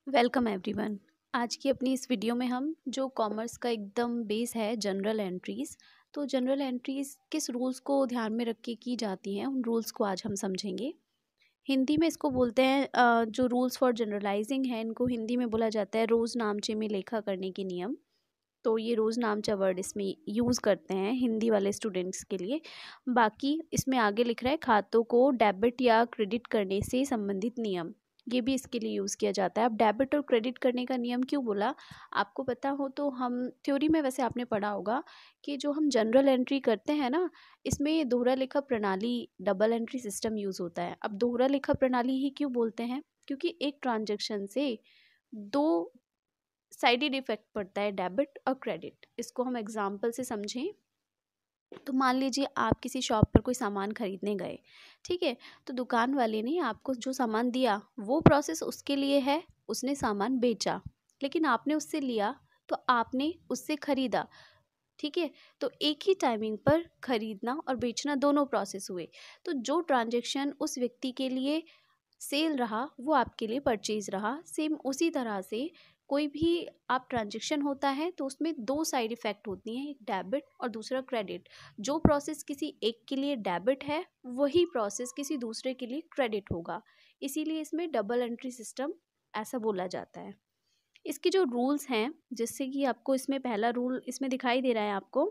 Welcome everyone. आज की अपनी इस वीडियो में हम जो कॉमर्स का एकदम बेस है जनरल एंट्रीज़, तो जनरल एंट्रीज़ किस रूल्स को ध्यान में रख के की जाती हैं उन रूल्स को आज हम समझेंगे। हिंदी में इसको बोलते हैं जो रूल्स फॉर जनरलाइजिंग है इनको हिंदी में बोला जाता है रोज़ नामचे में लेखा करने के नियम। तो ये रोज़ नामचा वर्ड इसमें यूज़ करते हैं हिंदी वाले स्टूडेंट्स के लिए। बाकी इसमें आगे लिख रहा है खातों को डेबिट या क्रेडिट करने से संबंधित नियम, ये भी इसके लिए यूज़ किया जाता है। अब डेबिट और क्रेडिट करने का नियम क्यों बोला, आपको पता हो तो हम थ्योरी में वैसे आपने पढ़ा होगा कि जो हम जनरल एंट्री करते हैं ना, इसमें दोहरा लेखा प्रणाली डबल एंट्री सिस्टम यूज़ होता है। अब दोहरा लेखा प्रणाली ही क्यों बोलते हैं, क्योंकि एक ट्रांजैक्शन से दो साइडेड इफेक्ट पड़ता है, डेबिट और क्रेडिट। इसको हम एग्जाम्पल से समझें तो मान लीजिए आप किसी शॉप पर कोई सामान खरीदने गए, ठीक है। तो दुकान वाले ने आपको जो सामान दिया वो प्रोसेस उसके लिए है, उसने सामान बेचा, लेकिन आपने उससे लिया तो आपने उससे खरीदा, ठीक है। तो एक ही टाइमिंग पर खरीदना और बेचना दोनों प्रोसेस हुए। तो जो ट्रांजैक्शन उस व्यक्ति के लिए सेल रहा वो आपके लिए परचेज रहा। सेम उसी तरह से कोई भी आप ट्रांजैक्शन होता है तो उसमें दो साइड इफ़ेक्ट होती हैं, एक डेबिट और दूसरा क्रेडिट। जो प्रोसेस किसी एक के लिए डेबिट है वही प्रोसेस किसी दूसरे के लिए क्रेडिट होगा, इसीलिए इसमें डबल एंट्री सिस्टम ऐसा बोला जाता है। इसके जो रूल्स हैं, जिससे कि आपको इसमें पहला रूल इसमें दिखाई दे रहा है आपको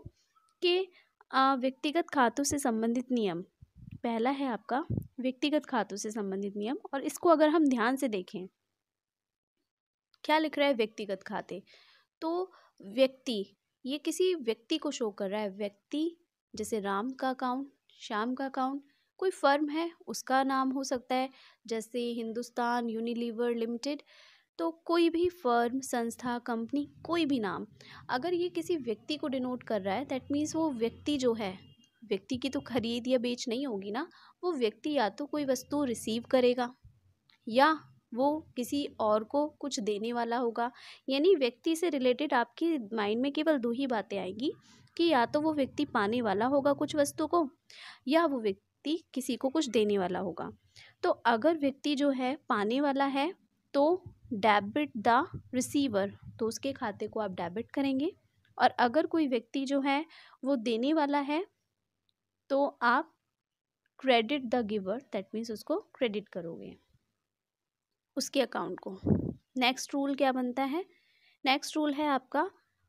कि व्यक्तिगत खातों से संबंधित नियम। पहला है आपका व्यक्तिगत खातों से संबंधित नियम, और इसको अगर हम ध्यान से देखें क्या लिख रहा है व्यक्तिगत खाते, तो व्यक्ति, ये किसी व्यक्ति को शो कर रहा है। व्यक्ति जैसे राम का अकाउंट, श्याम का अकाउंट, कोई फर्म है उसका नाम हो सकता है, जैसे हिंदुस्तान यूनिलीवर लिमिटेड। तो कोई भी फर्म, संस्था, कंपनी, कोई भी नाम अगर ये किसी व्यक्ति को डिनोट कर रहा है, दैट मीन्स वो व्यक्ति जो है, व्यक्ति की तो खरीद या बेच नहीं होगी ना, वो व्यक्ति या तो कोई वस्तु रिसीव करेगा या वो किसी और को कुछ देने वाला होगा। यानी व्यक्ति से रिलेटेड आपकी माइंड में केवल दो ही बातें आएंगी कि या तो वो व्यक्ति पाने वाला होगा कुछ वस्तु को, या वो व्यक्ति किसी को कुछ देने वाला होगा। तो अगर व्यक्ति जो है पाने वाला है तो डेबिट द रिसीवर, तो उसके खाते को आप डेबिट करेंगे। और अगर कोई व्यक्ति जो है वो देने वाला है तो आप credit the giver, that means उसको क्रेडिट करोगे उसके अकाउंट को। नेक्स्ट रूल क्या बनता है, नेक्स्ट रूल है आपका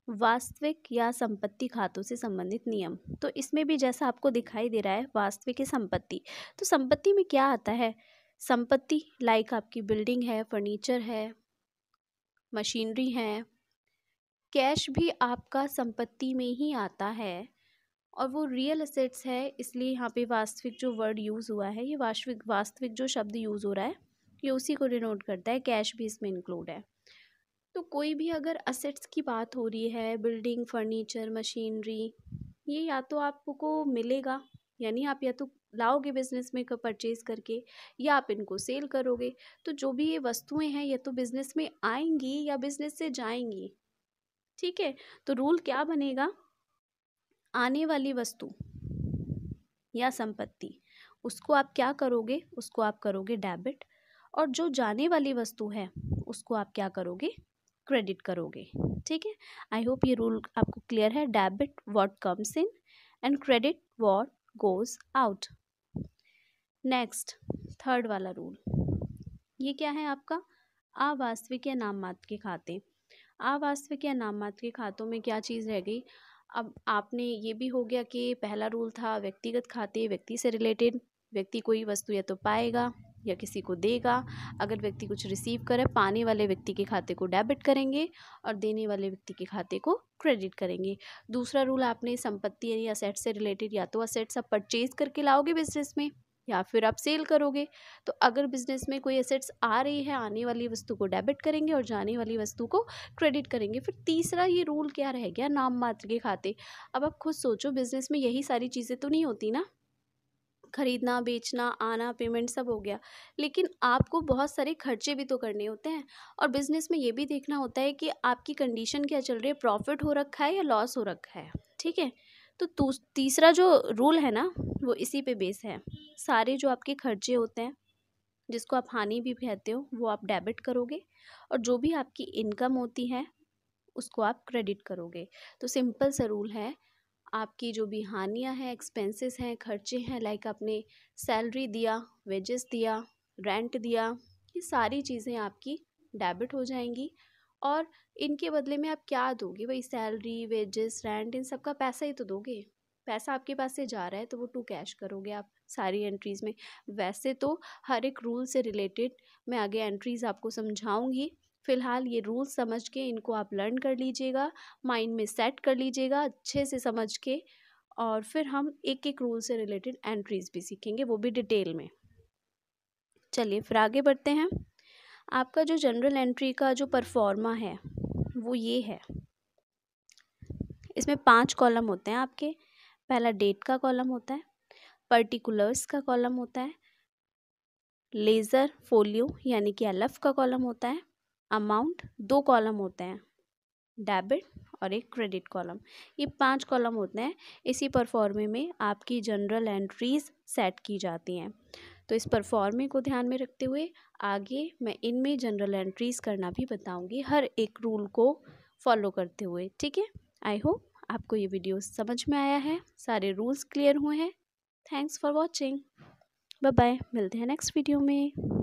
वास्तविक या संपत्ति खातों से संबंधित नियम। तो इसमें भी जैसा आपको दिखाई दे रहा है वास्तविक या संपत्ति, तो संपत्ति में क्या आता है, संपत्ति लाइक आपकी बिल्डिंग है, फर्नीचर है, मशीनरी है, कैश भी आपका संपत्ति में ही आता है और वो रियल एसेट्स है। इसलिए यहाँ पे वास्तविक जो वर्ड यूज़ हुआ है, ये वास्तविक वास्तविक जो शब्द यूज़ हो रहा है ये उसी को डिनोट करता है, कैश भी इसमें इंक्लूड है। तो कोई भी अगर असेट्स की बात हो रही है, बिल्डिंग, फर्नीचर, मशीनरी, ये या तो आपको मिलेगा, यानी आप या तो लाओगे बिजनेस में परचेज करके, या आप इनको सेल करोगे। तो जो भी ये वस्तुएं हैं या तो बिजनेस में आएंगी या बिजनेस से जाएंगी, ठीक है। तो रूल क्या बनेगा, आने वाली वस्तु या संपत्ति उसको आप क्या करोगे, उसको आप करोगे डेबिट, और जो जाने वाली वस्तु है उसको आप क्या करोगे, क्रेडिट करोगे, ठीक है। आई होप ये रूल आपको क्लियर है। Debit what comes in and credit what goes out. Next third वाला रूल, ये क्या है आपका अवास्तविक या नाम मात्र के खाते। अवास्तविक या नाम मात्र के खातों में क्या चीज़ रह गई, अब आपने ये भी हो गया कि पहला रूल था व्यक्तिगत खाते, व्यक्ति से रिलेटेड, व्यक्ति कोई वस्तु या तो पाएगा या किसी को देगा। अगर व्यक्ति कुछ रिसीव करे, पाने वाले व्यक्ति के खाते को डेबिट करेंगे और देने वाले व्यक्ति के खाते को क्रेडिट करेंगे। दूसरा रूल आपने संपत्ति यानी असेट से रिलेटेड, या तो असेट्स आप परचेज करके लाओगे बिजनेस में या फिर आप सेल करोगे। तो अगर बिजनेस में कोई एसेट्स आ रही है, आने वाली वस्तु को डेबिट करेंगे और जाने वाली वस्तु को क्रेडिट करेंगे। फिर तीसरा ये रूल क्या रह गया, नाम मात्र के खाते। अब आप खुद सोचो, बिजनेस में यही सारी चीज़ें तो नहीं होती ना, खरीदना, बेचना, आना, पेमेंट सब हो गया, लेकिन आपको बहुत सारे खर्चे भी तो करने होते हैं। और बिजनेस में ये भी देखना होता है कि आपकी कंडीशन क्या चल रही है, प्रॉफिट हो रखा है या लॉस हो रखा है, ठीक है। तो तीसरा जो रूल है ना वो इसी पे बेस है। सारे जो आपके खर्चे होते हैं, जिसको आप हानि भी कहते हो, वो आप डेबिट करोगे, और जो भी आपकी इनकम होती है उसको आप क्रेडिट करोगे। तो सिंपल सा रूल है, आपकी जो भी हानियाँ हैं, एक्सपेंसेस हैं, खर्चे हैं, लाइक आपने सैलरी दिया, वेजेस दिया, रेंट दिया, ये सारी चीज़ें आपकी डेबिट हो जाएंगी। और इनके बदले में आप क्या दोगे? वही सैलरी, वेजेस, रेंट, इन सब का पैसा ही तो दोगे। पैसा आपके पास से जा रहा है तो वो टू कैश करोगे आप सारी एंट्रीज़ में। वैसे तो हर एक रूल से रिलेटेड मैं आगे एंट्रीज़ आपको समझाऊंगी। फ़िलहाल ये रूल्स समझ के इनको आप लर्न कर लीजिएगा, माइंड में सेट कर लीजिएगा अच्छे से समझ के, और फिर हम एक एक रूल से रिलेटेड एंट्रीज़ भी सीखेंगे, वो भी डिटेल में। चलिए फिर आगे बढ़ते हैं। आपका जो जनरल एंट्री का जो परफॉर्मा है वो ये है। इसमें 5 कॉलम होते हैं आपके। पहला डेट का कॉलम होता है, पर्टिकुलर्स का कॉलम होता है, लेज़र फोलियो यानी कि LF का कॉलम होता है, अमाउंट 2 कॉलम होते हैं, डेबिट और एक क्रेडिट कॉलम। ये 5 कॉलम होते हैं। इसी परफॉर्मे में आपकी जनरल एंट्रीज सेट की जाती हैं। तो इस परफॉर्मे को ध्यान में रखते हुए आगे मैं इनमें जनरल एंट्रीज करना भी बताऊंगी, हर एक रूल को फॉलो करते हुए। ठीक है, आई होप आपको ये वीडियो समझ में आया है, सारे रूल्स क्लियर हुए हैं। Thanks for watching, bye bye, मिलते हैं नेक्स्ट वीडियो में।